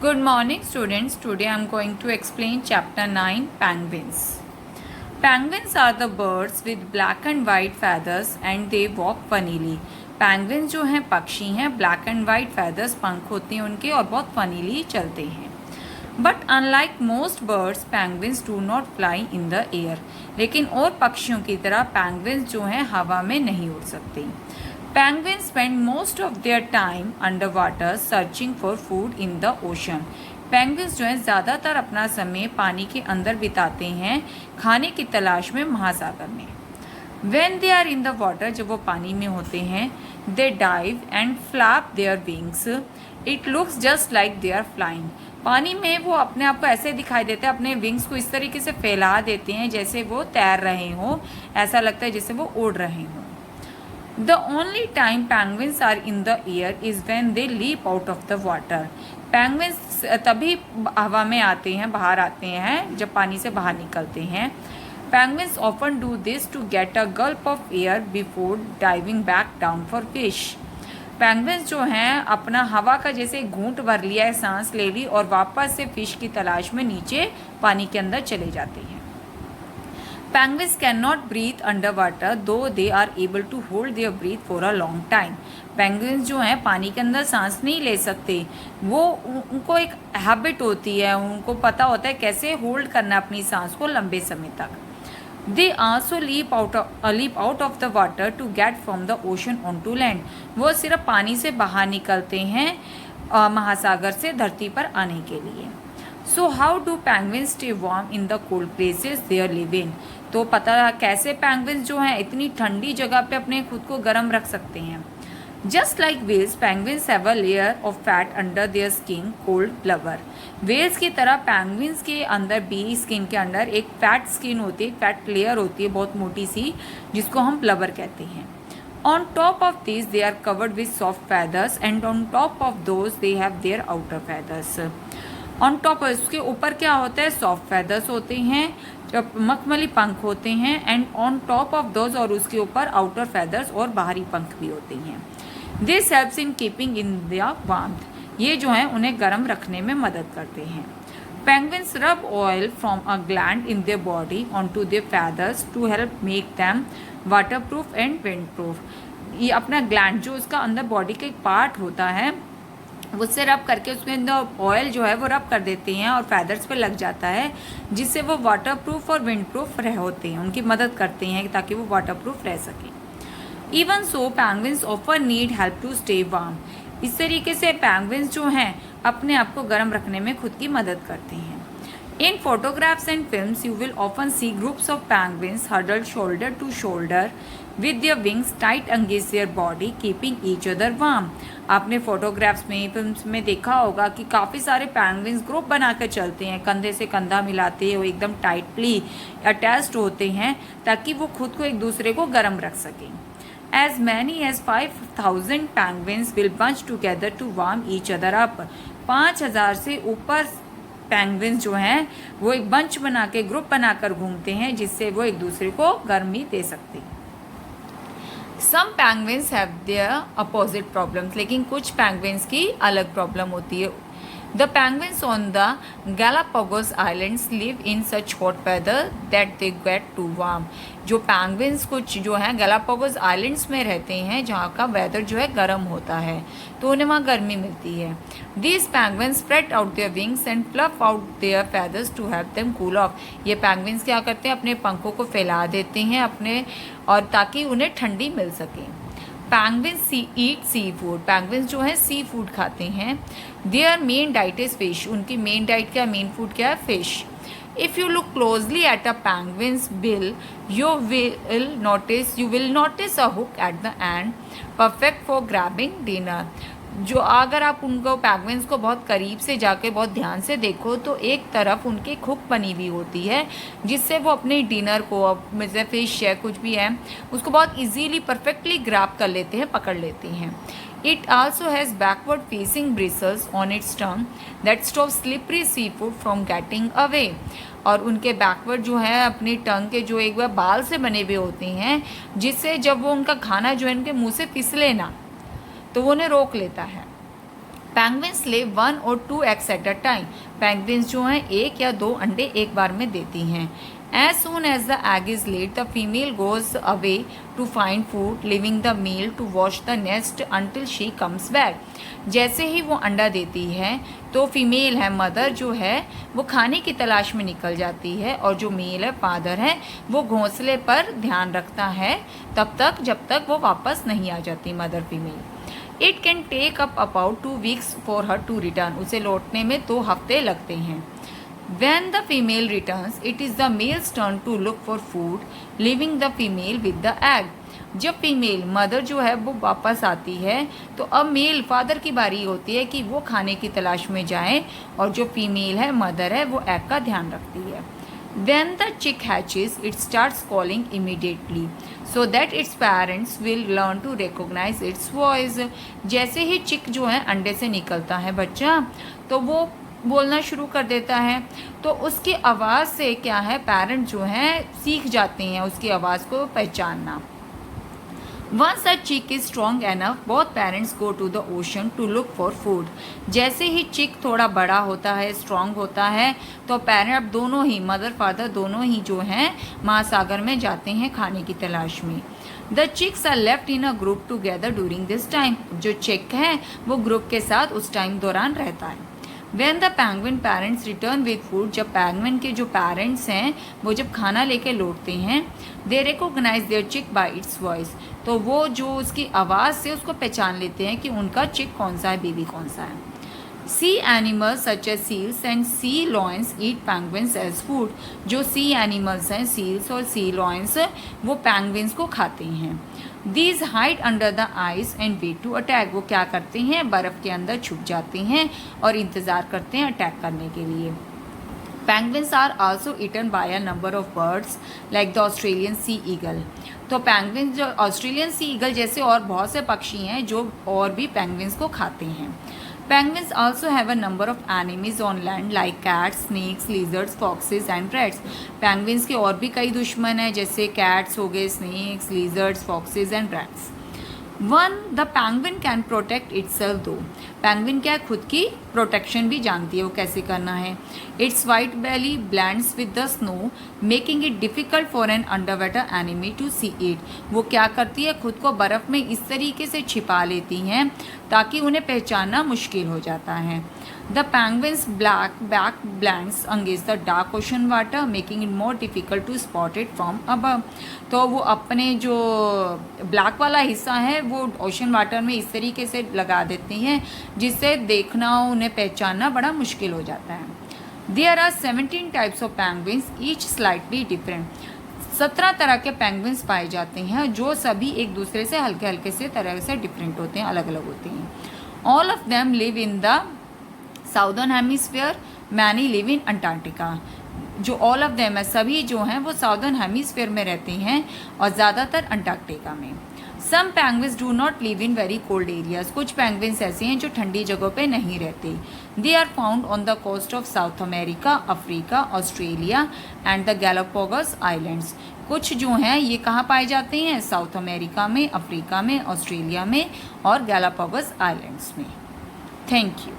Good morning students. Today I am going to explain chapter 9 Penguins. Penguins are the birds with black and white feathers and they walk funnily. Penguins जो हैं पक्षी हैं, black and white feathers पंख होते हैं उनके और बहुत funnily चलते हैं. But unlike most birds, penguins do not fly in the air. लेकिन और पक्षियों की तरह penguins जो हैं हवा में नहीं उड़ सकते. Penguins spend most of their time underwater searching for food in the ocean. Penguins जो हैं ज़्यादातर अपना समय पानी के अंदर बिताते हैं खाने की तलाश में महासागर में. When they are in the water, जब वो पानी में होते हैं, they dive and flap their wings. It looks just like they are flying. पानी में वो अपने आप को ऐसे दिखाई देते हैं, अपने विंग्स को इस तरीके से फैला देते हैं जैसे वो तैर रहे हों, ऐसा लगता है जैसे वो उड़ रहे हों. The only time penguins are in the air is when they leap out of the water. Penguins तभी हवा में आते हैं, बाहर आते हैं जब पानी से बाहर निकलते हैं. Penguins often do this to get a gulp of air before diving back down for fish. Penguins जो हैं अपना हवा का जैसे घूंट भर लिया है, सांस ले ली और वापस से फिश की तलाश में नीचे पानी के अंदर चले जाते हैं. Penguins cannot breathe underwater, though they are able to hold their breath for a long time. Penguins जो हैं पानी के अंदर सांस नहीं ले सकते, वो उनको एक हैबिट होती है, उनको पता होता है कैसे होल्ड करना अपनी सांस को लंबे समय तक. They also leap out of the water to get from the ocean onto land. वो सिर्फ पानी से बाहर निकलते हैं महासागर से धरती पर आने के लिए. So how do penguins stay warm in the cold places they live in? तो पता कैसे penguins जो हैं इतनी ठंडी जगह पे अपने खुद को गर्म रख सकते हैं. Just like whales, penguins have a layer of fat under their skin called blubber. Whales की तरह penguins के अंदर भी स्किन के अंदर एक फैट स्किन होती है, फैट लेयर होती है बहुत मोटी सी, जिसको हम blubber कहते हैं. On top of these, they are covered with soft feathers, and on top of those, they have their outer feathers. On top उसके ऊपर क्या होता है, सॉफ्ट फेदर्स होते हैं, जब मखमली पंख होते हैं. And on top of those और उसके ऊपर आउटर फेदर्स और बाहरी पंख भी होते हैं. This helps in keeping in the warmth. ये जो है उन्हें गर्म रखने में मदद करते हैं. Penguins rub oil from a gland in their body on to their feathers to help make them waterproof and windproof. ये अपना ग्लैंड जो उसका अंदर बॉडी का एक पार्ट होता है उससे रब करके उसके अंदर ऑयल जो है वो रब कर देते हैं और फैदर्स पे लग जाता है, जिससे वो वाटर प्रूफ और विंड प्रूफ होते हैं, उनकी मदद करते हैं ताकि वो वाटर प्रूफ रह सकें. इवन सो पेंगुइन्स ऑफर need help to stay warm. इस तरीके से पेंगुइन्स जो हैं अपने आप को गर्म रखने में खुद की मदद करते हैं. In photographs and films, you will often see groups of penguins huddled shoulder to shoulder with their wings tight against their body, keeping each other warm. आपने फोटोग्राफ्स में, फिल्म्स में देखा होगा कि काफ़ी सारे पेंगुइन्स ग्रुप बनाकर चलते हैं, कंधे से कंधा मिलाते हुए एकदम टाइटली अटैच्ड होते हैं ताकि वो खुद को एक दूसरे को गर्म रख सकें. As many as 5,000 penguins will bunch together to warm each other up. 5,000 से ऊपर पेंगुइन्स जो हैं वो एक बंच बना के ग्रुप बनाकर घूमते हैं जिससे वो एक दूसरे को गर्मी दे सकते हैं. Some penguins have their opposite problems. लेकिन कुछ पेंगुइन्स की अलग प्रॉब्लम होती है. The penguins on the Galapagos islands live in such hot weather that they get too warm. जो पेंगुइन्स कुछ जो हैं गैलापागोस आइलैंड्स में रहते हैं जहाँ का वेदर जो है गर्म होता है तो उन्हें वहाँ गर्मी मिलती है. These penguins spread out their wings and fluff out their feathers to help them cool off. ये penguins क्या करते हैं, अपने पंखों को फैला देते हैं अपने और ताकि उन्हें ठंडी मिल सके. Penguins eat seafood. Penguins जो है सी फूड खाते हैं. Their main diet is fish. उनकी मेन डाइट क्या, मेन फूड क्या है, fish. If you look closely at a penguin's bill, you will notice a hook at the end, perfect for grabbing dinner. जो अगर आप उनको पेंगुइन्स को बहुत करीब से जाके बहुत ध्यान से देखो तो एक तरफ उनकी हुक बनी हुई होती है जिससे वो अपने डिनर को, जैसे फिश है कुछ भी है, उसको बहुत इजीली परफेक्टली ग्रैब कर लेते हैं, पकड़ लेते हैं. It also has backward facing bristles on its tongue that stop slippery seafood from getting away. और उनके बैकवर्ड जो है अपनी टंग के जो एक बार बाल से बने हुए होते हैं जिससे जब वो उनका खाना जो है उनके मुंह से फिसले ना तो वो उन्हें रोक लेता है. पेंगुइन्स ले 1 और 2 eggs at a time. Penguins जो हैं 1 या 2 अंडे एक बार में देती हैं। As soon as the egg is laid, the female goes away to find food, leaving the male to watch the nest until she comes back. जैसे ही वो अंडा देती है तो फीमेल है, मदर जो है वो खाने की तलाश में निकल जाती है, और जो मेल है, फादर है, वो घोंसले पर ध्यान रखता है तब तक जब तक वो वापस नहीं आ जाती mother female. It can take up about 2 weeks for her to return. उसे लौटने में 2 हफ्ते लगते हैं। When the female returns, it is the male's turn to look for food, leaving the female with the egg. जब female mother जो है वो वापस आती है तो अब मेल फादर की बारी होती है कि वो खाने की तलाश में जाए, और जो फीमेल है मदर है वो एग का ध्यान रखती है। When the chick hatches, it starts calling immediately so that its parents will learn to recognize its voice. जैसे ही चिक जो है अंडे से निकलता है बच्चा, तो वो बोलना शुरू कर देता है, तो उसकी आवाज़ से क्या है, पेरेंट जो हैं सीख जाते हैं उसकी आवाज़ को पहचानना। Once a chick is strong enough, both parents go to the ocean to look for food. जैसे ही चिक थोड़ा बड़ा होता है, स्ट्रांग होता है, तो पेरेंट अब दोनों ही मदर फादर दोनों ही जो हैं महासागर में जाते हैं खाने की तलाश में। The chicks are left in a group together during this time. जो चिक है वो ग्रुप के साथ उस टाइम दौरान रहता है। When the penguin parents return with food, जब penguin के जो पेरेंट्स हैं वो जब खाना लेके लौटते हैं, they recognize their chick by its voice. तो वो जो उसकी आवाज़ से उसको पहचान लेते हैं कि उनका चिक कौन सा है, बेबी कौन सा है। Sea animals such as seals and sea lions eat penguins as food. जो sea animals हैं, seals और sea lions, वो penguins को खाते हैं। These hide under the ice and wait to attack. वो क्या करते हैं, बर्फ़ के अंदर छुप जाते हैं और इंतज़ार करते हैं अटैक करने के लिए। Penguins are also eaten by a number of birds like the Australian sea eagle. तो penguins जो ऑस्ट्रेलियन sea eagle जैसे और बहुत से पक्षी हैं जो और भी penguins को खाते हैं। Penguins also have a number of enemies on land like cats, snakes, lizards, foxes and rats. Penguins के और भी कई दुश्मन हैं जैसे cats हो गए, snakes, lizards, foxes and rats. One, the penguin can protect itself though. Penguin क्या है, खुद की प्रोटेक्शन भी जानती है वो कैसे करना है। Its white belly blends with the snow, making it difficult for an underwater enemy to see it. वो क्या करती है, खुद को बर्फ़ में इस तरीके से छिपा लेती हैं ताकि उन्हें पहचानना मुश्किल हो जाता है। The penguin's black back blends against the dark ocean water, making it more difficult to spot it from above. तो वो अपने जो ब्लैक वाला हिस्सा है वो ओशन वाटर में इस तरीके से लगा देती हैं जिससे देखना उन्हें पहचानना बड़ा मुश्किल हो जाता है। There are 17 types of penguins, each slightly different. 17 तरह के पेंगुइन्स पाए जाते हैं जो सभी एक दूसरे से हल्के हल्के से तरह से डिफरेंट होते हैं, अलग अलग होते हैं। All of them live in the southern hemisphere, many live in Antarctica. जो ऑल ऑफ देम है, सभी जो हैं वो साउदर्न हेमिस्फीयर में रहते हैं और ज़्यादातर अंटार्कटिका में। Some penguins do not live in very cold areas. कुछ पेंगुइन्स ऐसे हैं जो ठंडी जगहों पे नहीं रहते। They are found on the coast of South America, Africa, Australia and the Galapagos islands. कुछ जो हैं ये कहाँ पाए जाते हैं, साउथ अमेरिका में, अफ्रीका में, ऑस्ट्रेलिया में और गैलापागोस आइलैंड्स में। Thank you.